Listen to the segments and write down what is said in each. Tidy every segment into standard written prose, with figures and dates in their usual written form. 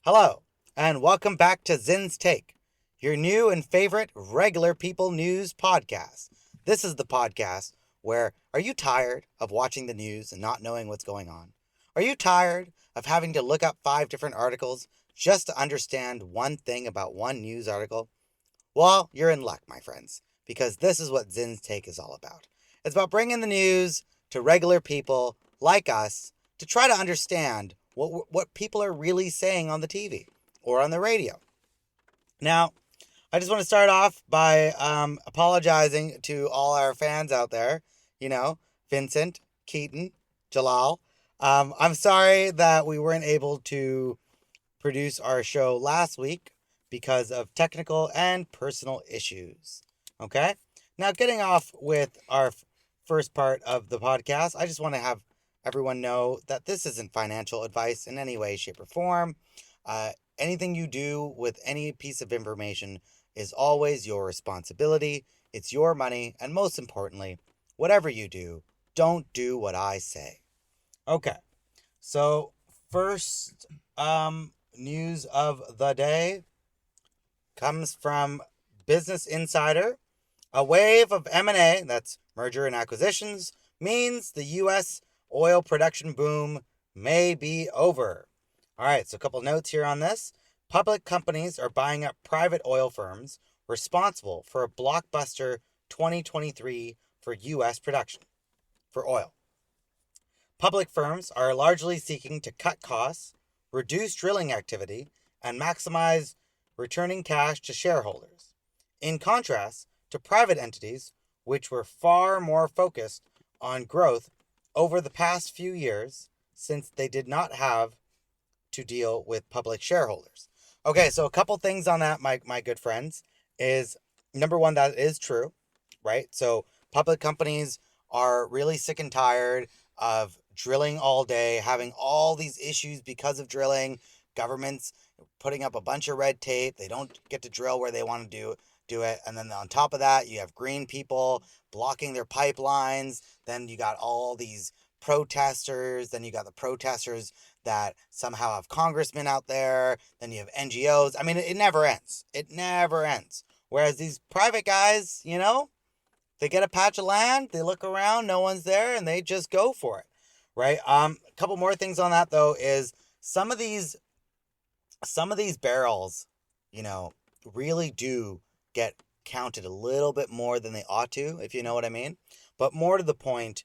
Hello, and welcome back to zinstake, your new and favorite regular people news podcast. This is the podcast where are you tired of watching the news and not knowing what's going on? Are you tired of having to look up 5 different articles just to understand one thing about one news article? Well, you're in luck, my friends, because this is what zinstake is all about. It's about bringing the news to regular people like us to try to understand what people are really saying on the TV or on the radio. Now, I just want to start off by apologizing to all our fans out there. You know, Vincent, Keaton, Jalal. I'm sorry that we weren't able to produce our show last week because of technical and personal issues. Okay? Now, getting off with our first part of the podcast, I just want to have everyone know that this isn't financial advice in any way, shape, or form. Anything you do with any piece of information is always your responsibility. It's your money. And most importantly, whatever you do, don't do what I say. Okay. So, first news of the day comes from Business Insider. A wave of M&A, that's merger and acquisitions, means the U.S. oil production boom may be over. All right, so a couple notes here on this. Public companies are buying up private oil firms responsible for a blockbuster 2023 for U.S. production for oil. Public firms are largely seeking to cut costs, reduce drilling activity, and maximize returning cash to shareholders. In contrast to private entities, which were far more focused on growth over the past few years, since they did not have to deal with public shareholders. Okay, so a couple things on that, my good friends, is number one, that is true, right? So public companies are really sick and tired of drilling all day, having all these issues because of drilling, governments putting up a bunch of red tape. They don't get to drill where they want to do it. And then on top of that, you have green people blocking their pipelines. Then you got all these protesters. Then you got the protesters that somehow have congressmen out there. Then you have NGOs. I mean, it never ends. It never ends. Whereas these private guys, they get a patch of land, they look around, no one's there, and they just go for it, right? A couple more things on that though is some of these barrels, you know, really do get counted a little bit more than they ought to, if you know what I mean. But more to the point,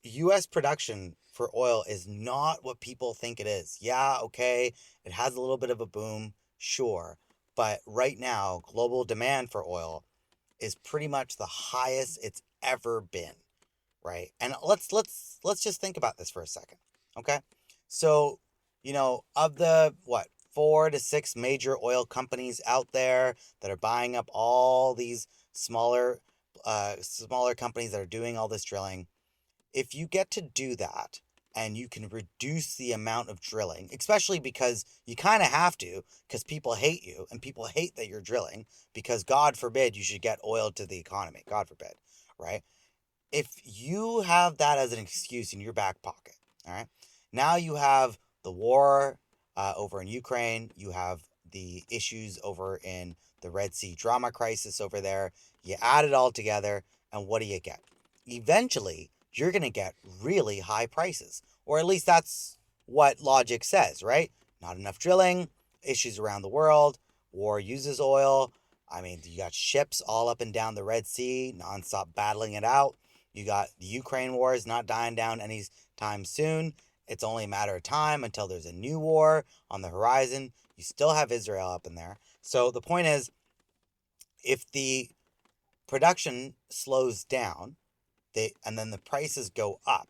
U.S. production for oil is not what people think it is. Yeah, okay, it has a little bit of a boom, sure, but right now, global demand for oil is pretty much the highest it's ever been, right? And let's just think about this for a second, okay? So, of the what 4 to 6 major oil companies out there that are buying up all these smaller companies that are doing all this drilling, if you get to do that and you can reduce the amount of drilling, especially because you kind of have to, because people hate you and people hate that you're drilling, because God forbid you should get oil to the economy. God forbid, right? If you have that as an excuse in your back pocket, all right, now you have the war over in Ukraine, you have the issues over in the Red Sea drama crisis over there. You add it all together, and what do you get? Eventually, you're going to get really high prices. Or at least that's what logic says, right? Not enough drilling, issues around the world, war uses oil. I mean, you got ships all up and down the Red Sea, nonstop battling it out. You got the Ukraine war is not dying down anytime soon. It's only a matter of time until there's a new war on the horizon. You still have Israel up in there. So the point is, if the production slows down, and then the prices go up,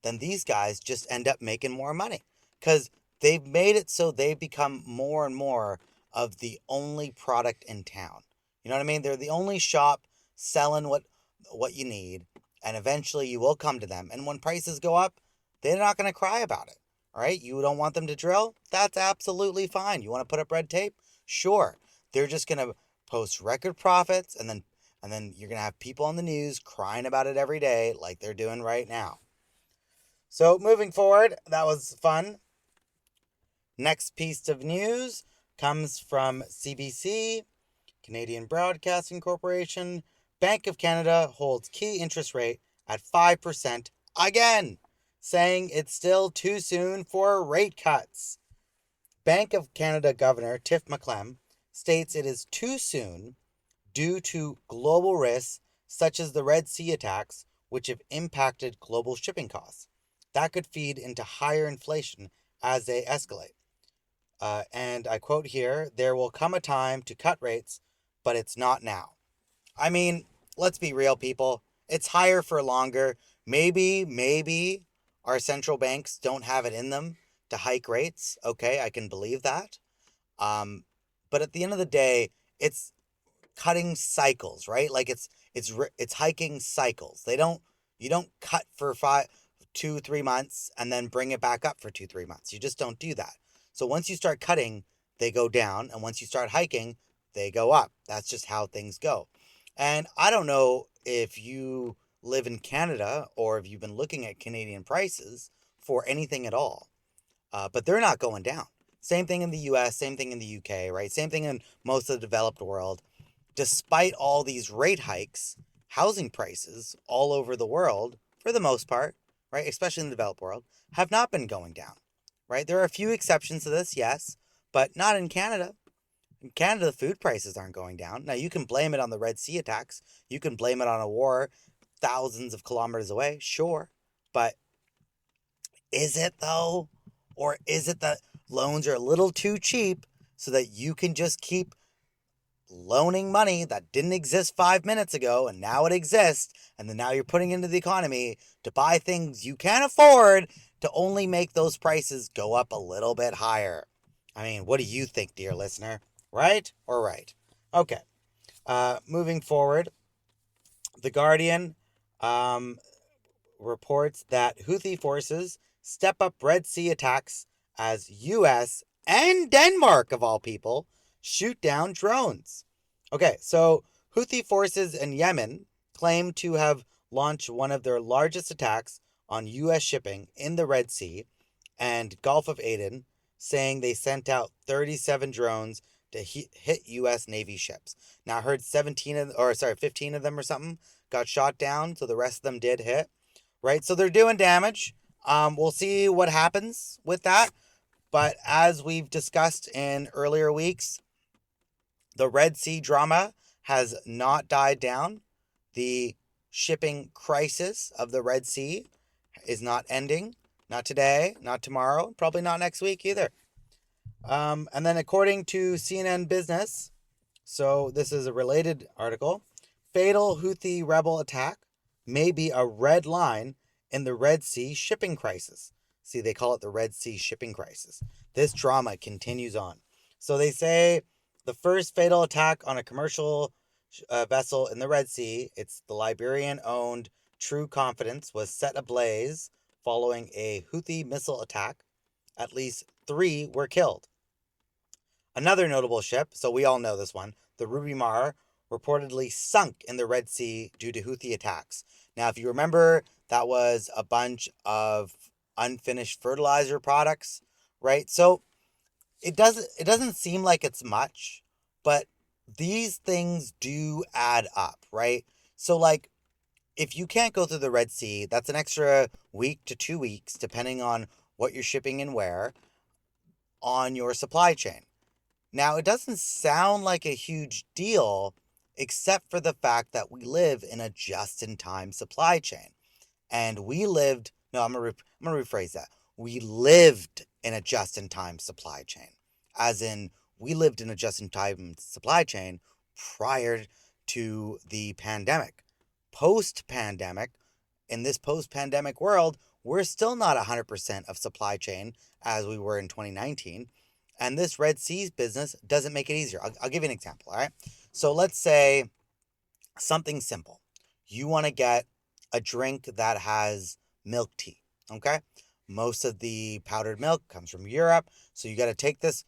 then these guys just end up making more money because they've made it so they've become more and more of the only product in town. You know what I mean? They're the only shop selling what you need, and eventually you will come to them. And when prices go up, they're not going to cry about it. All right? You don't want them to drill? That's absolutely fine. You want to put up red tape? Sure. They're just going to post record profits, and then you're going to have people on the news crying about it every day like they're doing right now. So moving forward, that was fun. Next piece of news comes from CBC, Canadian Broadcasting Corporation. Bank of Canada holds key interest rate at 5% again, saying it's still too soon for rate cuts. Bank of Canada Governor Tiff Macklem states it is too soon due to global risks such as the Red Sea attacks, which have impacted global shipping costs. That could feed into higher inflation as they escalate. And I quote here, there will come a time to cut rates, but it's not now. I mean, let's be real, people. It's higher for longer. Maybe our central banks don't have it in them to hike rates. Okay, I can believe that. Um, but at the end of the day, it's cutting cycles, right? Like it's hiking cycles. You don't cut for 2-3 months and then bring it back up for 2-3 months. You just don't do that. So once you start cutting, they go down, and once you start hiking, they go up. That's just how things go. And I don't know if you live in Canada or if you've been looking at Canadian prices for anything at all, but they're not going down. Same thing in the US, same thing in the UK, right? Same thing in most of the developed world. Despite all these rate hikes, housing prices all over the world, for the most part, right, especially in the developed world, have not been going down, right? There are a few exceptions to this, yes, but not in Canada. In Canada, the food prices aren't going down. Now, you can blame it on the Red Sea attacks. You can blame it on a war thousands of kilometers away, sure. But is it, though? Or is it that loans are a little too cheap so that you can just keep loaning money that didn't exist 5 minutes ago and now it exists, and then now you're putting into the economy to buy things you can't afford to only make those prices go up a little bit higher? I mean, what do you think, dear listener? Right or right? Okay. Moving forward, The Guardian reports that Houthi forces step up Red Sea attacks as U.S. and Denmark, of all people, shoot down drones. Okay, so Houthi forces in Yemen claim to have launched one of their largest attacks on U.S. shipping in the Red Sea and Gulf of Aden, saying they sent out 37 drones to hit U.S. Navy ships. Now I heard 15 of them or something got shot down, so the rest of them did hit. Right, so they're doing damage. We'll see what happens with that. But as we've discussed in earlier weeks, the Red Sea drama has not died down. The shipping crisis of the Red Sea is not ending. Not today, not tomorrow, probably not next week either. And then according to CNN Business, so this is a related article, fatal Houthi rebel attack may be a red line in the Red Sea shipping crisis. See, they call it the Red Sea shipping crisis. This drama continues on. So they say the first fatal attack on a commercial vessel in the Red Sea, it's the Liberian-owned True Confidence, was set ablaze following a Houthi missile attack. At least 3 were killed. Another notable ship, so we all know this one, the Ruby Mar, reportedly sunk in the Red Sea due to Houthi attacks. Now, if you remember, that was a bunch of unfinished fertilizer products, right? So it doesn't seem like it's much, but these things do add up, right? So like if you can't go through the Red Sea, that's an extra week to 2 weeks, depending on what you're shipping and where, on your supply chain. Now, it doesn't sound like a huge deal, except for the fact that we live in a just-in-time supply chain. And we lived, no, I'm going to rephrase that. We lived in a just-in-time supply chain. As in, we lived in a just-in-time supply chain prior to the pandemic. Post-pandemic, in this post-pandemic world, we're still not 100% of supply chain as we were in 2019. And this Red Sea business doesn't make it easier. I'll give you an example, all right? So let's say something simple. You want to get a drink that has milk tea, okay? Most of the powdered milk comes from Europe, so you got to take this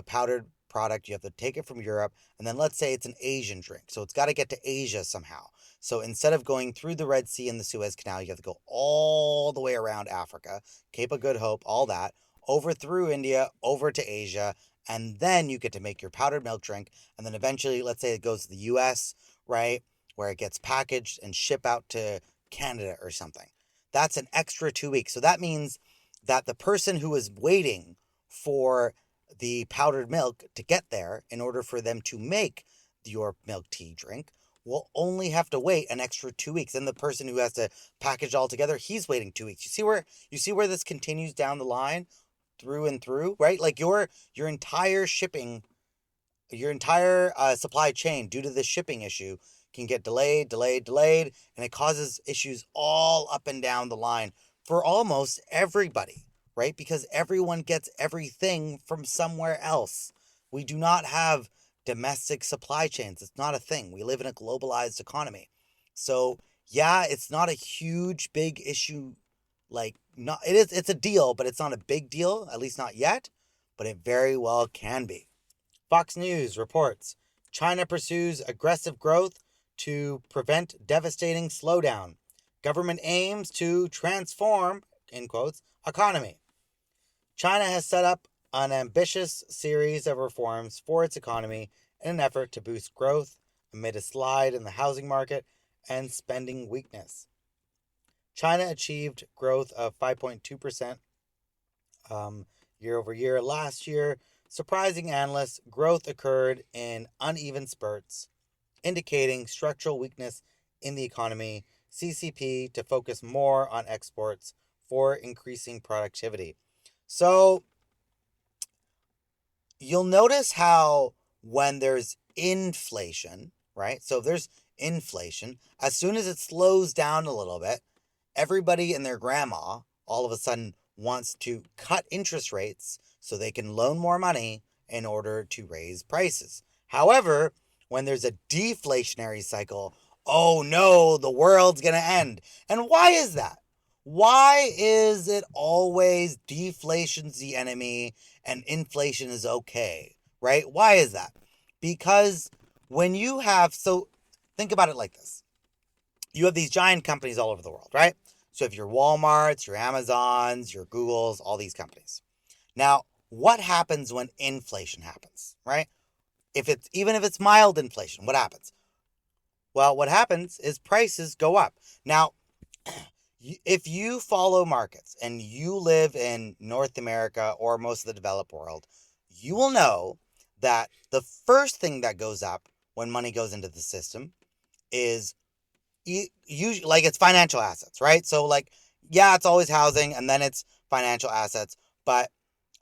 powdered product, you have to take it from Europe, and then let's say it's an Asian drink, so it's got to get to Asia somehow. So instead of going through the Red Sea and the Suez Canal, you have to go all the way around Africa, Cape of Good Hope, all that, over through India, over to Asia, and then you get to make your powdered milk drink. And then eventually, let's say it goes to the US, right, where it gets packaged and shipped out to Canada or something. That's an extra 2 weeks. So that means that the person who is waiting for the powdered milk to get there in order for them to make your milk tea drink will only have to wait an extra 2 weeks. And the person who has to package it all together, he's waiting 2 weeks. You see where this continues down the line through and through, right? Like your entire shipping, your entire supply chain due to the shipping issue can get delayed, and it causes issues all up and down the line for almost everybody, right? Because everyone gets everything from somewhere else. We do not have domestic supply chains. It's not a thing. We live in a globalized economy. So, yeah, it's not a huge, big issue. Like, not it is. It's a deal, but it's not a big deal. At least not yet. But it very well can be. Fox News reports China pursues aggressive growth to prevent devastating slowdown. Government aims to transform, in quotes, economy. China has set up an ambitious series of reforms for its economy in an effort to boost growth amid a slide in the housing market and spending weakness. China achieved growth of 5.2% year over year last year. Surprising analysts, growth occurred in uneven spurts, indicating structural weakness in the economy. CCP to focus more on exports for increasing productivity. So you'll notice how when there's inflation, right? So if there's inflation, as soon as it slows down a little bit, everybody and their grandma all of a sudden wants to cut interest rates so they can loan more money in order to raise prices. However, when there's a deflationary cycle, oh no, the world's going to end. And why is that? Why is it always deflation's the enemy and inflation is okay, right? Why is that? Because when you have, so think about it like this. You have these giant companies all over the world, right? So if your Walmarts, your Amazons, your Googles, all these companies. Now, what happens when inflation happens, right? Even if it's mild inflation, what happens? Well, what happens is prices go up. Now, if you follow markets and you live in North America or most of the developed world, you will know that the first thing that goes up when money goes into the system is usually like it's financial assets, right? So like, yeah, it's always housing and then it's financial assets. But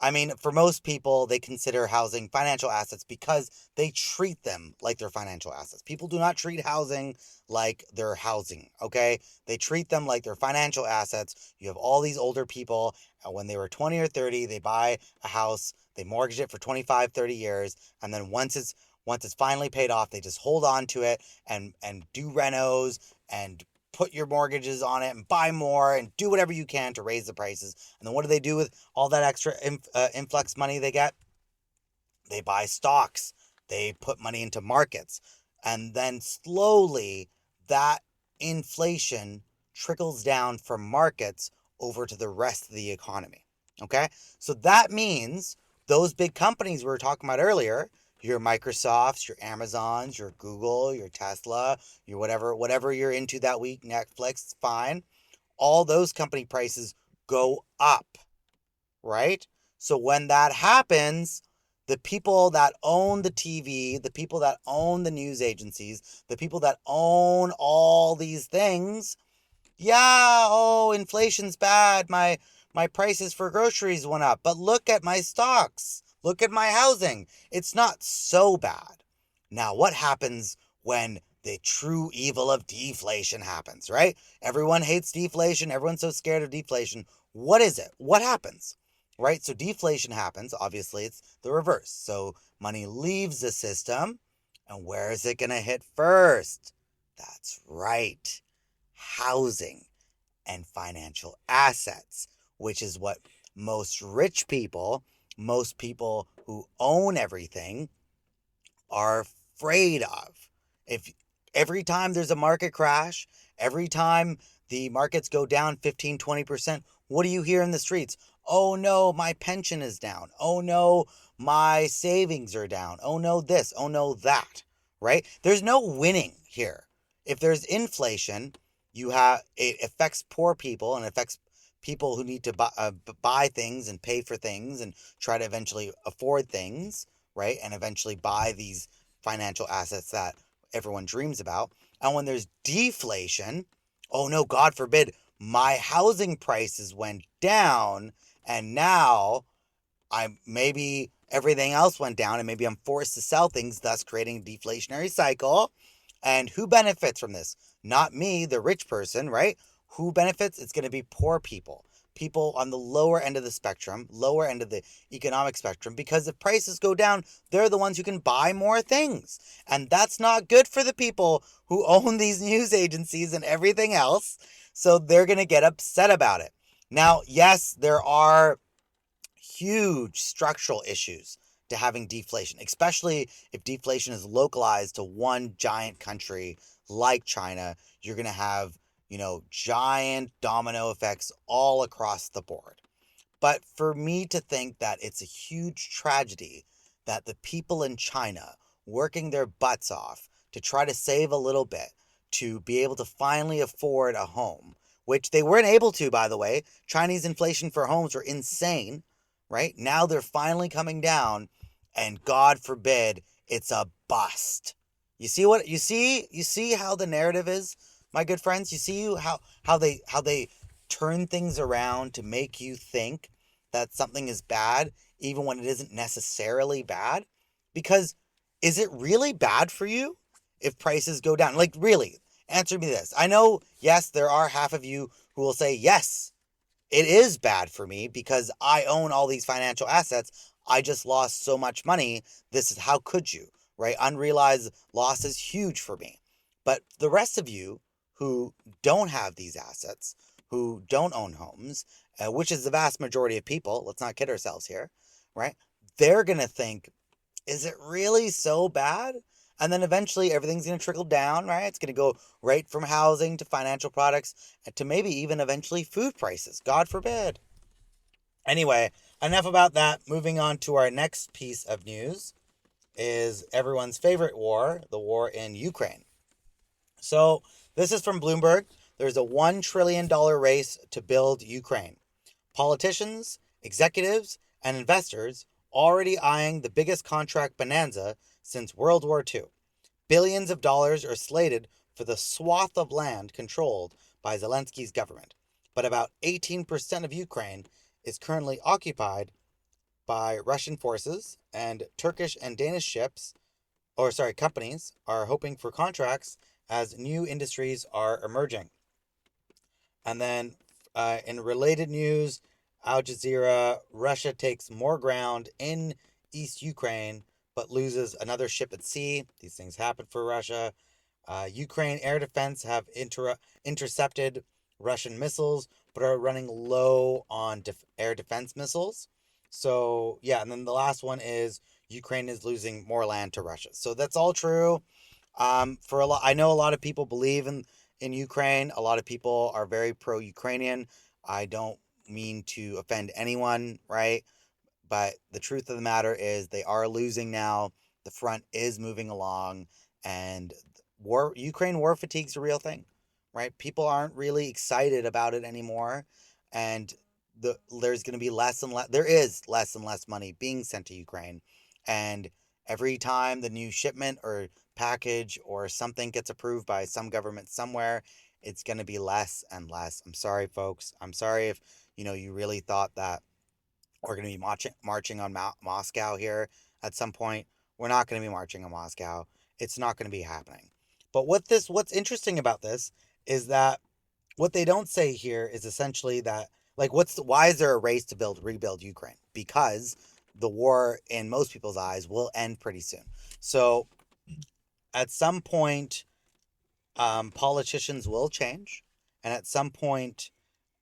I mean, for most people, they consider housing financial assets because they treat them like they're financial assets. People do not treat housing like they're housing, okay? They treat them like they're financial assets. You have all these older people, when they were 20 or 30, they buy a house, they mortgage it for 25, 30 years, and then once it's finally paid off, they just hold on to it and do renos and put your mortgages on it and buy more and do whatever you can to raise the prices. And then what do they do with all that extra influx money they get? They buy stocks. They put money into markets. And then slowly that inflation trickles down from markets over to the rest of the economy. Okay? So that means those big companies we were talking about earlier, your Microsofts, your Amazons, your Google, your Tesla, your whatever you're into that week, Netflix, fine. All those company prices go up, right? So when that happens, the people that own the TV, the people that own the news agencies, the people that own all these things, yeah, oh, inflation's bad. My prices for groceries went up, but look at my stocks. Look at my housing. It's not so bad. Now, what happens when the true evil of deflation happens, right? Everyone hates deflation. Everyone's so scared of deflation. What is it? What happens? Right? So deflation happens. Obviously, it's the reverse. So money leaves the system. And where is it going to hit first? That's right. Housing and financial assets, which is what most rich people, most people who own everything are afraid of. If every time there's a market crash, every time the markets go down 15, 20%, what do you hear in the streets? Oh no, my pension is down. Oh no, my savings are down. Oh no, this. Oh no, that. Right? There's no winning here. If there's inflation, it affects poor people and affects people who need to buy things and pay for things and try to eventually afford things, right? And eventually buy these financial assets that everyone dreams about. And when there's deflation, oh no, God forbid, my housing prices went down and now I maybe everything else went down and maybe I'm forced to sell things, thus creating a deflationary cycle. And who benefits from this? Not me, the rich person, right? Who benefits? It's going to be poor people. People on the lower end of the spectrum, lower end of the economic spectrum, because if prices go down, they're the ones who can buy more things. And that's not good for the people who own these news agencies and everything else. So they're going to get upset about it. Now, yes, there are huge structural issues to having deflation, especially if deflation is localized to one giant country like China. You're going to have, giant domino effects all across the board. But for me to think that it's a huge tragedy that the people in China working their butts off to try to save a little bit to be able to finally afford a home, which they weren't able to, by the way. Chinese inflation for homes were insane, right? Now they're finally coming down, and God forbid it's a bust. You see how the narrative is, my good friends? You see how they turn things around to make you think that something is bad even when it isn't necessarily bad? Because is it really bad for you if prices go down? Like, really, answer me this. I know, yes, there are half of you who will say, yes, it is bad for me because I own all these financial assets. I just lost so much money. This is how could you, right? Unrealized loss is huge for me. But the rest of you who don't have these assets, who don't own homes, which is the vast majority of people, let's not kid ourselves here, right? They're going to think, is it really so bad? And then eventually everything's going to trickle down, right? It's going to go right from housing to financial products to maybe even eventually food prices. God forbid. Anyway, enough about that. Moving on to our next piece of news is everyone's favorite war, the war in Ukraine. So, this is from Bloomberg. There's a $1 trillion race to build Ukraine. Politicians, executives, and investors already eyeing the biggest contract bonanza since World War II. Billions of dollars are slated for the swath of land controlled by Zelensky's government, but about 18% of Ukraine is currently occupied by Russian forces, and Turkish and Danish companies are hoping for contracts as new industries are emerging. And then in related news, Al Jazeera, Russia takes more ground in East Ukraine but loses another ship at sea. These things happen for Russia. Ukraine air defense have intercepted Russian missiles but are running low on air defense missiles. So, yeah, and then the last one is Ukraine is losing more land to Russia. So that's all true. For a lot, I know a lot of people believe in Ukraine. A lot of people are very pro-Ukrainian. I don't mean to offend anyone, right? But the truth of the matter is they are losing now. The front is moving along, and Ukraine war fatigue is a real thing, right? People aren't really excited about it anymore, and there's going to be less and less. There is less and less money being sent to Ukraine, and every time the new shipment or package or something gets approved by some government somewhere, it's going to be less and less. I'm sorry, folks. I'm sorry if you really thought that we're going to be marching on Moscow here at some point. We're not going to be marching on Moscow. It's not going to be happening. But what's interesting about this is that what they don't say here is essentially that, like, why is there a race to rebuild Ukraine? Because the war, in most people's eyes, will end pretty soon. So at some point, politicians will change, and at some point,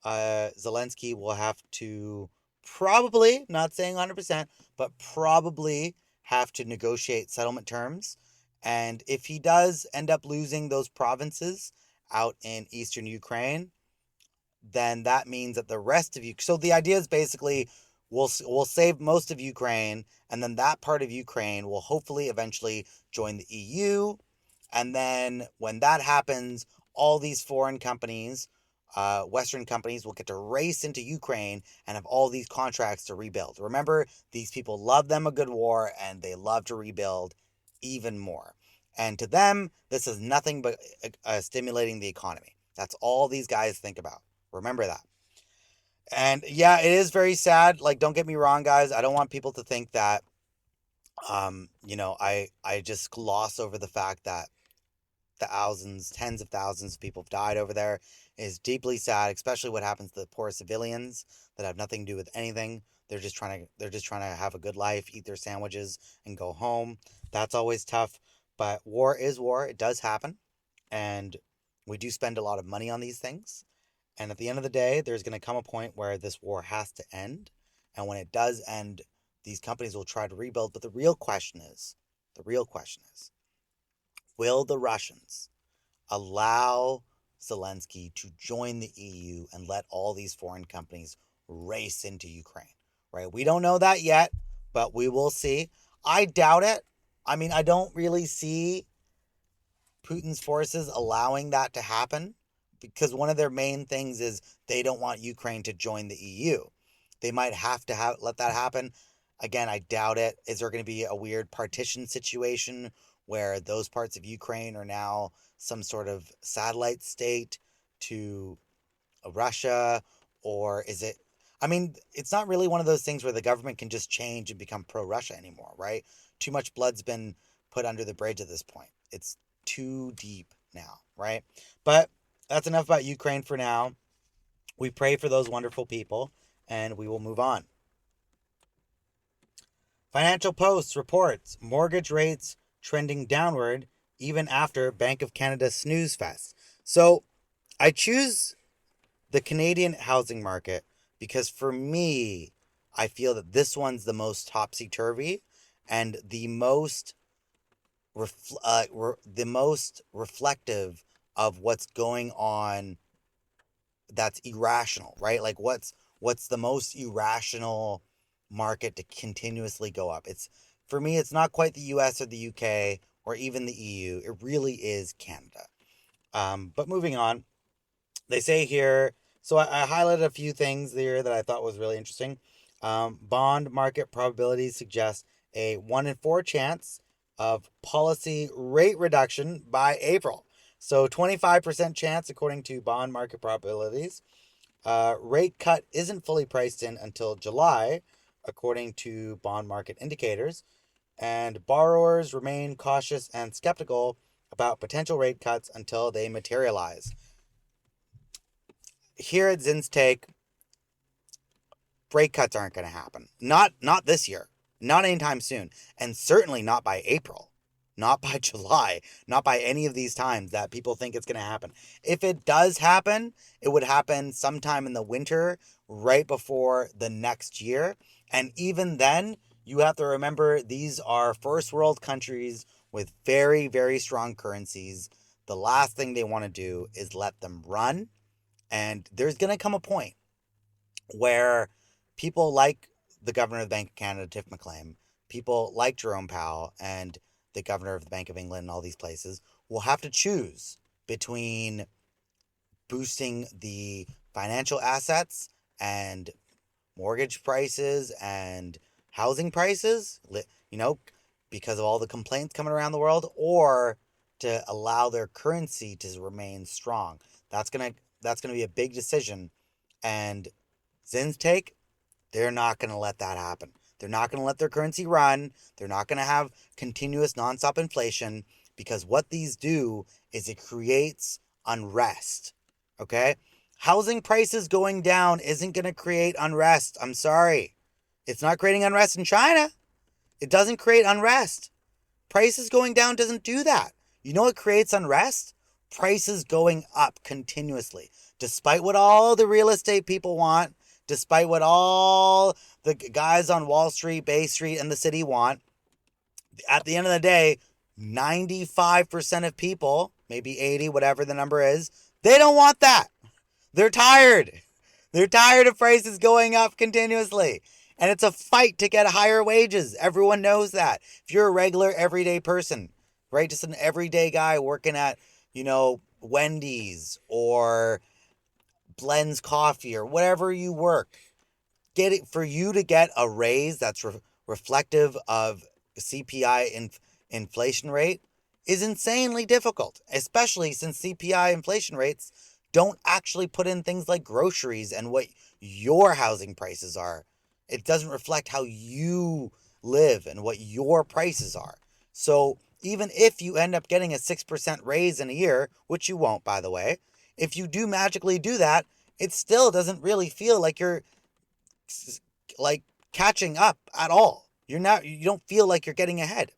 Zelensky will have to probably, not saying 100%, but probably have to negotiate settlement terms. And if he does end up losing those provinces out in eastern Ukraine, then that means that the rest of you. So the idea is basically we'll save most of Ukraine, and then that part of Ukraine will hopefully eventually join the EU. And then when that happens, all these foreign companies, Western companies, will get to race into Ukraine and have all these contracts to rebuild. Remember, these people love them a good war, and they love to rebuild even more. And to them, this is nothing but stimulating the economy. That's all these guys think about. Remember that. And yeah, it is very sad. Like, don't get me wrong, guys. I don't want people to think that, I just gloss over the fact that thousands, tens of thousands of people have died over there. It is deeply sad, especially what happens to the poor civilians that have nothing to do with anything. They're just trying to have a good life, eat their sandwiches, and go home. That's always tough. But war is war. It does happen, and we do spend a lot of money on these things. And at the end of the day, there's going to come a point where this war has to end. And when it does end, these companies will try to rebuild. But the real question is, will the Russians allow Zelensky to join the EU and let all these foreign companies race into Ukraine? Right? We don't know that yet, but we will see. I doubt it. I mean, I don't really see Putin's forces allowing that to happen, because one of their main things is they don't want Ukraine to join the EU. They might have to let that happen. Again, I doubt it. Is there going to be a weird partition situation where those parts of Ukraine are now some sort of satellite state to Russia? Or is it, I mean, it's not really one of those things where the government can just change and become pro-Russia anymore, right? Too much blood's been put under the bridge at this point. It's too deep now, right? But that's enough about Ukraine for now. We pray for those wonderful people, and we will move on. Financial Post reports mortgage rates trending downward even after Bank of Canada snooze fest. So I choose the Canadian housing market because for me, I feel that this one's the most topsy-turvy and the most reflective of what's going on that's irrational, right? Like what's the most irrational market to continuously go up? It's, for me, it's not quite the US or the UK or even the EU. It really is Canada. But moving on, they say here, so I highlighted a few things there that I thought was really interesting. Bond market probabilities suggest a 1 in 4 chance of policy rate reduction by April. So 25% chance according to bond market probabilities. Rate cut isn't fully priced in until July, according to bond market indicators. And borrowers remain cautious and skeptical about potential rate cuts until they materialize. Here at zinstake, rate cuts aren't going to happen. Not this year. Not anytime soon. And certainly not by April. Not by July. Not by any of these times that people think it's going to happen. If it does happen, it would happen sometime in the winter, right before the next year. And even then, you have to remember these are first world countries with very, very strong currencies. The last thing they want to do is let them run. And there's going to come a point where people like the governor of the Bank of Canada, Tiff McClain, people like Jerome Powell and the governor of the Bank of England and all these places will have to choose between boosting the financial assets and mortgage prices and housing prices, because of all the complaints coming around the world, or to allow their currency to remain strong. That's gonna be a big decision, and zinstake, they're not gonna let that happen. They're not gonna let their currency run. They're not gonna have continuous nonstop inflation, because what these do is it creates unrest. Okay? Housing prices going down isn't gonna create unrest. I'm sorry. It's not creating unrest in China. It doesn't create unrest. Prices going down doesn't do that. You know what creates unrest? Prices going up continuously. Despite what all the real estate people want, despite what all the guys on Wall Street, Bay Street, and the city want, at the end of the day, 95% of people, maybe 80, whatever the number is, they don't want that. They're tired. They're tired of prices going up continuously. And it's a fight to get higher wages. Everyone knows that. If you're a regular, everyday person, right? Just an everyday guy working at, Wendy's or Blends Coffee or whatever you work, get it for you to get a raise that's reflective of CPI inflation rate is insanely difficult, especially since CPI inflation rates don't actually put in things like groceries and what your housing prices are. It doesn't reflect how you live and what your prices are. So even if you end up getting a 6% raise in a year, which you won't, by the way, if you do magically do that, it still doesn't really feel like you're like catching up at all. You don't feel like you're getting ahead.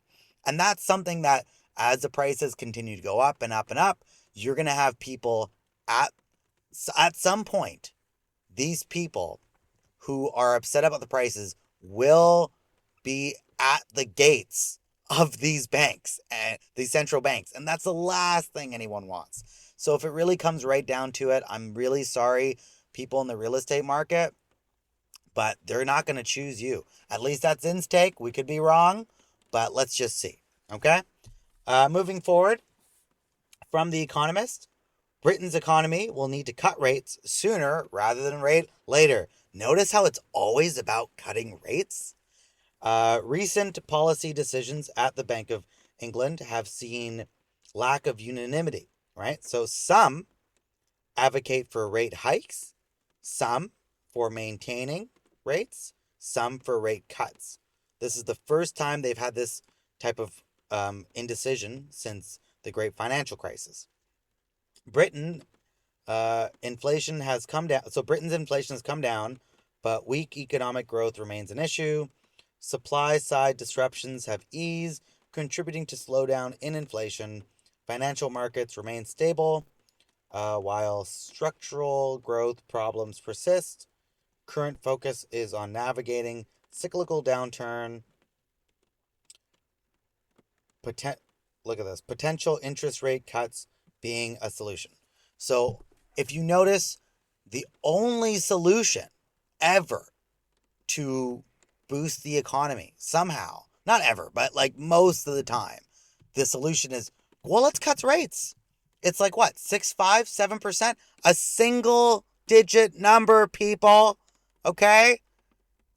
And that's something that as the prices continue to go up and up and up, you're going to have people at some point, these people who are upset about the prices will be at the gates of these banks and these central banks. And that's the last thing anyone wants. So if it really comes right down to it, I'm really sorry, people in the real estate market, but they're not going to choose you. At least that's zinstake. We could be wrong, but let's just see. Okay? Moving forward, from The Economist, Britain's economy will need to cut rates sooner rather than rate later. Notice how it's always about cutting rates? Recent policy decisions at the Bank of England have seen lack of unanimity, right? So some advocate for rate hikes, some for maintaining rates, some for rate cuts. This is the first time they've had this type of indecision since the great financial crisis. Britain inflation has come down. So Britain's inflation has come down, but weak economic growth remains an issue. Supply side disruptions have eased, contributing to slowdown in inflation. Financial markets remain stable, while structural growth problems persist. Current focus is on navigating cyclical downturn. Look at this. Potential interest rate cuts being a solution. So if you notice, the only solution ever to boost the economy somehow, not ever, but like most of the time, the solution is, well, let's cut rates. It's like what, 6.5, 7%? A single digit number, people. Okay?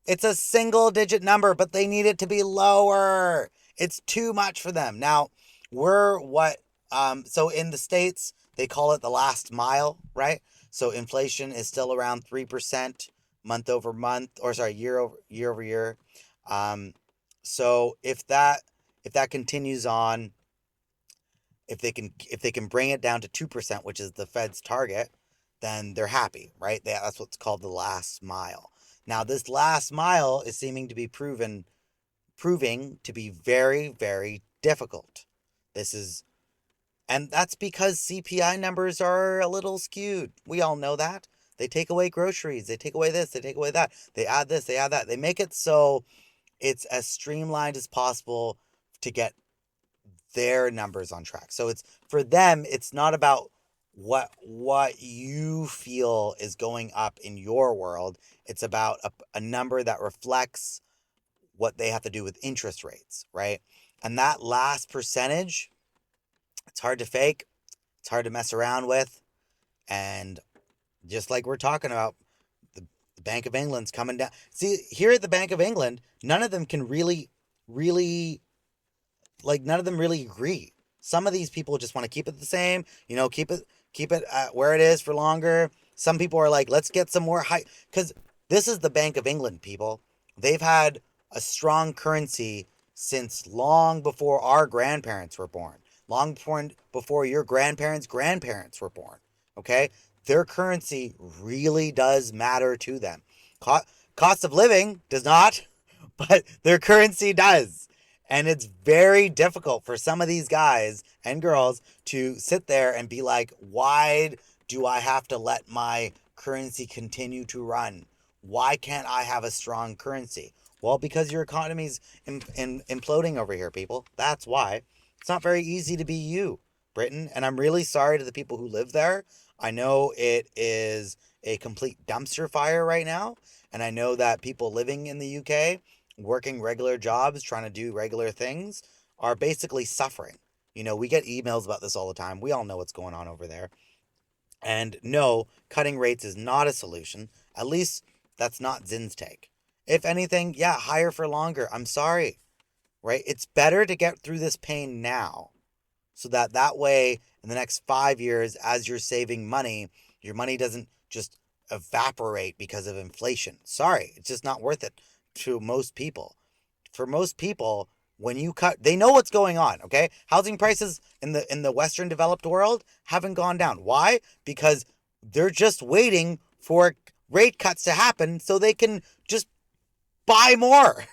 It's a single digit number, but they need it to be lower. It's too much for them. Now, so in the States, they call it the last mile, right? So inflation is still around 3% month over month, or sorry, year over year. So if that continues on, if they can bring it down to 2%, which is the Fed's target, then they're happy, right? That's what's called the last mile. Now, this last mile is seeming to be proving to be very, very difficult. And that's because CPI numbers are a little skewed. We all know that. They take away groceries, they take away this, they take away that, they add this, they add that. They make it so it's as streamlined as possible to get their numbers on track. So it's, for them, it's not about what you feel is going up in your world. It's about a number that reflects what they have to do with interest rates, right? And that last percentage, it's hard to fake, it's hard to mess around with. And just like we're talking about, the Bank of England's coming down. See, here at the Bank of England, none of them can really none of them really agree. Some of these people just want to keep it the same, keep it where it is for longer. Some people are like, let's get some more high, because this is the Bank of England, people. They've had a strong currency since long before our grandparents were born, long before your grandparents were born. Okay, their currency really does matter to them. Cost of living does not, but their currency does. And it's very difficult for some of these guys and girls to sit there and be like, why do I have to let my currency continue to run? Why can't I have a strong currency? Well, because your economy's imploding over here, people. That's why. It's not very easy to be you, Britain. And I'm really sorry to the people who live there. I know it is a complete dumpster fire right now. And I know that people living in the UK, working regular jobs, trying to do regular things, are basically suffering. We get emails about this all the time. We all know what's going on over there. And no, cutting rates is not a solution. At least that's not Zin's take. If anything, yeah, higher for longer. I'm sorry, right? It's better to get through this pain now so that way in the next 5 years, as you're saving money, your money doesn't just evaporate because of inflation. Sorry, it's just not worth it to most people. For most people, when you cut, they know what's going on. Okay, housing prices in the Western developed world haven't gone down. Why? Because they're just waiting for rate cuts to happen so they can just buy more.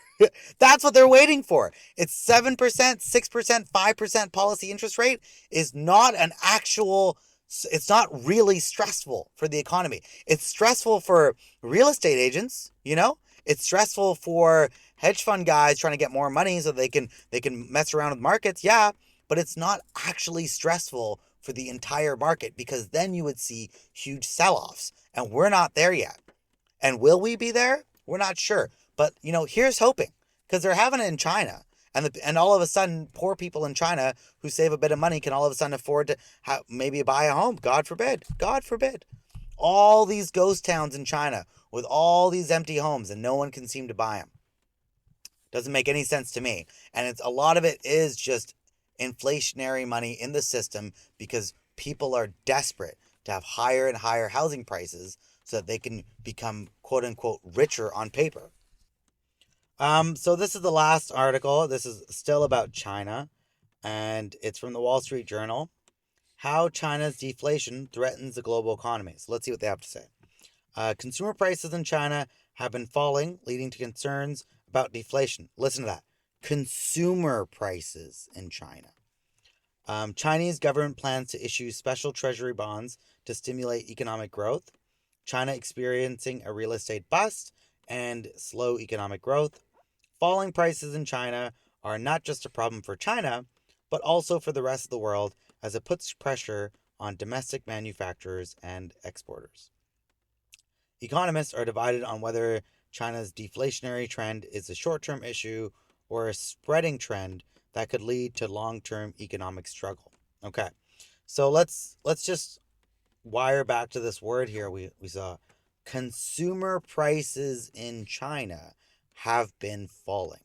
That's what they're waiting for. It's 7%, 6%, 5% policy interest rate is not an actual, it's not really stressful for the economy. It's stressful for real estate agents, It's stressful for hedge fund guys trying to get more money so they can mess around with markets. Yeah, but it's not actually stressful for the entire market because then you would see huge sell-offs and we're not there yet. And will we be there? We're not sure. But, here's hoping because they're having it in China. And all of a sudden, poor people in China who save a bit of money can all of a sudden afford to maybe buy a home. God forbid. God forbid. All these ghost towns in China with all these empty homes and no one can seem to buy them. Doesn't make any sense to me. And a lot of it is just inflationary money in the system because people are desperate to have higher and higher housing prices so that they can become quote unquote richer on paper. So this is the last article. This is still about China, and it's from the Wall Street Journal. How China's deflation threatens the global economy. So let's see what they have to say. Consumer prices in China have been falling, leading to concerns about deflation. Listen to that. Consumer prices in China. Chinese government plans to issue special treasury bonds to stimulate economic growth. China experiencing a real estate bust and slow economic growth. Falling prices in China are not just a problem for China, but also for the rest of the world as it puts pressure on domestic manufacturers and exporters. Economists are divided on whether China's deflationary trend is a short-term issue or a spreading trend that could lead to long-term economic struggle. Okay, so let's just wire back to this word here. We saw consumer prices in China have been falling.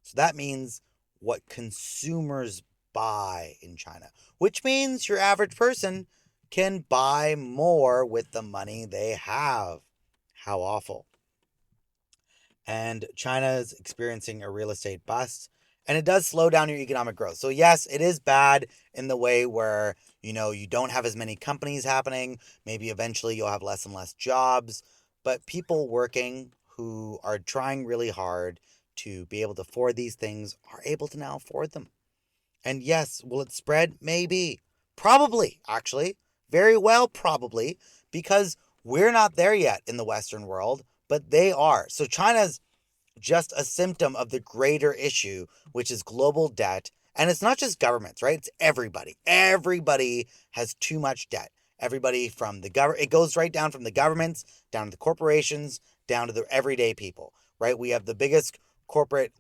So that means what consumers buy in China, which means your average person can buy more with the money they have. How awful. And China is experiencing a real estate bust. And it does slow down your economic growth. So yes, it is bad in the way where, you don't have as many companies happening. Maybe eventually you'll have less and less jobs. But people working who are trying really hard to be able to afford these things are able to now afford them. And yes, will it spread? Maybe. Probably, actually. Very well, probably. Because we're not there yet in the Western world, but they are. So China's just a symptom of the greater issue, which is global debt. And it's not just governments, right? It's everybody. Everybody has too much debt. Everybody from the government, it goes right down from the governments, down to the corporations, down to the everyday people, right? We have the biggest corporate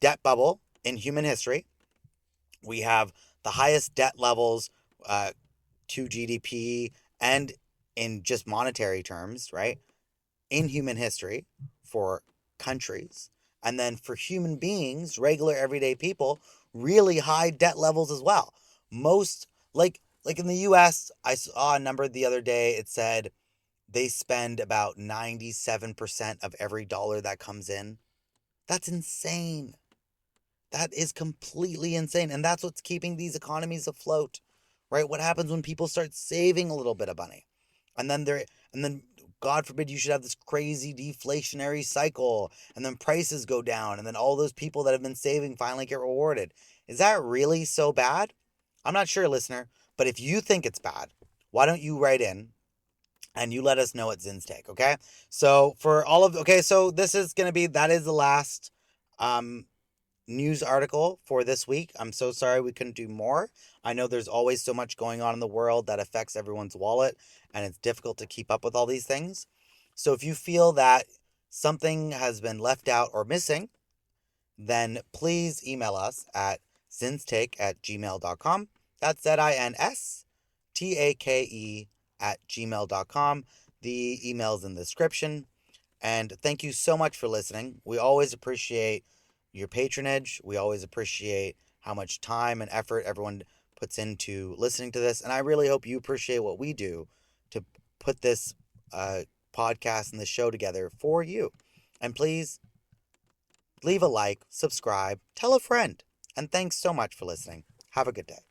debt bubble in human history. We have the highest debt levels to GDP and in just monetary terms, right? In human history for countries. And then for human beings, regular everyday people, really high debt levels as well. Most like in the US, I saw a number the other day. It said they spend about 97% of every dollar that comes in. That's insane. That is completely insane. And that's what's keeping these economies afloat. Right? What happens when people start saving a little bit of money? And then God forbid you should have this crazy deflationary cycle and then prices go down and then all those people that have been saving finally get rewarded. Is that really so bad? I'm not sure, listener, but if you think it's bad, why don't you write in and you let us know at zinstake, okay? So for all of, okay, so this is going to be, that is the last news article for this week. I'm so sorry we couldn't do more. I know there's always so much going on in the world that affects everyone's wallet, and it's difficult to keep up with all these things. So if you feel that something has been left out or missing, then please email us at zinstake@gmail.com. That's ZINSTAKE@gmail.com. The email's in the description. And thank you so much for listening. We always appreciate your patronage. We always appreciate how much time and effort everyone puts into listening to this. And I really hope you appreciate what we do to put this podcast and the show together for you. And please leave a like, subscribe, tell a friend. And thanks so much for listening. Have a good day.